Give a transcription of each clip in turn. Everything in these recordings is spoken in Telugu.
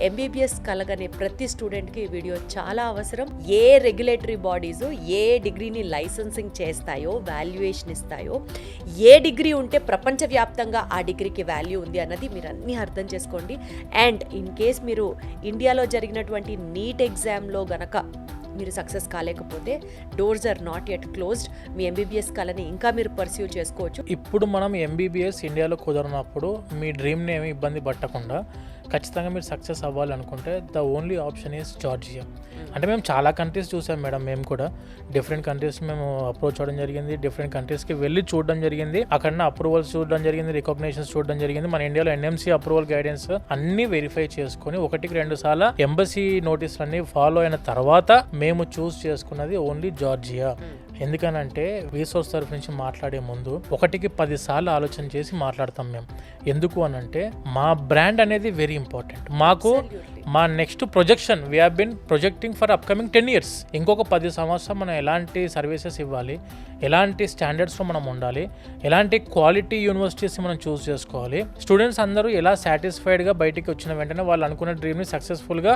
ఎంబీబీఎస్ కలగనే ప్రతి స్టూడెంట్కి ఈ వీడియో చాలా అవసరం. ఏ రెగ్యులేటరీ బాడీస్ ఏ డిగ్రీని లైసెన్సింగ్ చేస్తాయో, వాల్యుయేషన్ ఇస్తాయో, ఏ డిగ్రీ ఉంటే ప్రపంచవ్యాప్తంగా ఆ డిగ్రీకి వాల్యూ ఉంది అన్నది మీరు అన్నీ అర్థం చేసుకోండి. అండ్ ఇన్ కేస్ మీరు ఇండియాలో జరిగినటువంటి నీట్ ఎగ్జామ్లో గనక మీరు సక్సెస్ కాలేకపోతే doors are not yet closed. మీ ఎంబీబీఎస్ కళని ఇంకా మీరు పర్స్యూ చేసుకోవచ్చు. ఇప్పుడు మనం ఎంబీబీఎస్ ఇండియాలో కుదరనప్పుడు మీ డ్రీమ్ని ఏమి ఇబ్బంది పట్టకుండా ఖచ్చితంగా మీరు సక్సెస్ అవ్వాలనుకుంటే the only option is Georgia. అంటే మేము చాలా కంట్రీస్ చూసాం మేడం, మేము కూడా డిఫరెంట్ కంట్రీస్ మేము అప్రోచ్ అవ్వడం జరిగింది, డిఫరెంట్ కంట్రీస్కి వెళ్ళి చూడడం జరిగింది, అక్కడ అప్రూవల్స్ చూడడం జరిగింది, రికగ్నేషన్స్ చూడడం జరిగింది. మన ఇండియాలో ఎన్ఎంసీ అప్రూవల్ గైడెన్స్ అన్ని వెరిఫై చేసుకొని 1-2 సార్లు ఎంబసీ నోటీసులన్నీ ఫాలో అయిన తర్వాత మేము చూస్ చేసుకున్నది ఓన్లీ జార్జియా. ఎందుకనంటే రీసోర్స్ తరఫు నుంచి మాట్లాడే ముందు 1-10 సార్లు ఆలోచన చేసి మాట్లాడతాం మేము. ఎందుకు అనంటే మా బ్రాండ్ అనేది వెరీ ఇంపార్టెంట్. మాకు మా next projection we have been projecting for upcoming 10 years. ఇంకొక 10 సంవత్సరం మనం ఎలాంటి సర్వీసెస్ ఇవ్వాలి, ఎలాంటి స్టాండర్డ్స్లో మనం ఉండాలి, ఎలాంటి క్వాలిటీ యూనివర్సిటీస్ మనం చూస్ చేసుకోవాలి, స్టూడెంట్స్ అందరూ ఎలా సాటిస్ఫైడ్గా బయటికి వచ్చిన వెంటనే వాళ్ళు అనుకున్న డ్రీమ్ని సక్సెస్ఫుల్గా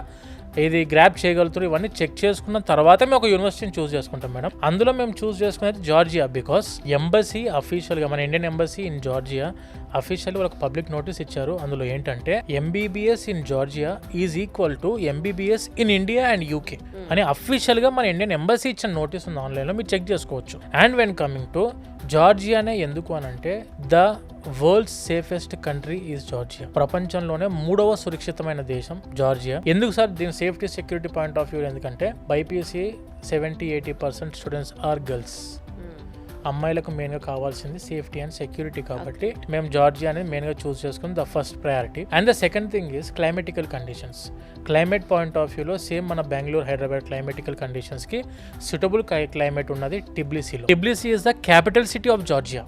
ఇది గ్రాప్ చేయగలుగుతారు, ఇవన్నీ చెక్ చేసుకున్న తర్వాత మేము ఒక యూనివర్సిటీని చూస్ చేసుకుంటాం మేడం. అందులో మేము చూస్ చేసుకునేది జార్జియా. బికాస్ ఎంబసీ అఫీషియల్గా మన Indian embassy in Georgia official వాళ్ళకి పబ్లిక్ నోటీస్ ఇచ్చారు. అందులో ఏంటంటే MBBS in Georgia is equal to MBBS in India and UK అని అఫీషియల్గా మన ఇండియన్ ఎంబసీ ఇచ్చిన నోటీస్ ఉంది, ఆన్లైన్లో మీరు చెక్ చేసుకోవచ్చు. అండ్ వెన్ కమింగ్ టు జార్జియానే ఎందుకు అనంటే the world's safest country is Georgia. ప్రపంచంలోనే 3వ సురక్షితమైన దేశం జార్జియా. ఎందుకు సార్ దీని safety security point of view? ఎందుకంటే బైపీసీ 70-80% స్టూడెంట్స్ ఆర్ గర్ల్స్. అమ్మాయిలకు మెయిన్గా కావాల్సింది సేఫ్టీ అండ్ సెక్యూరిటీ కాబట్టి మేము జార్జియా అనేది మెయిన్గా చూస్ చేసుకుని the first priority. And the second thing is climatical conditions. Climate point of వ్యూలో సేమ్ మన బెంగళూరు, హైదరాబాద్ క్లైమేటికల్ కండిషన్స్కి సూటబుల్ క్లైమేట్ ఉన్నది టిబ్లిసీలో. Tbilisi is the capital city of Georgia.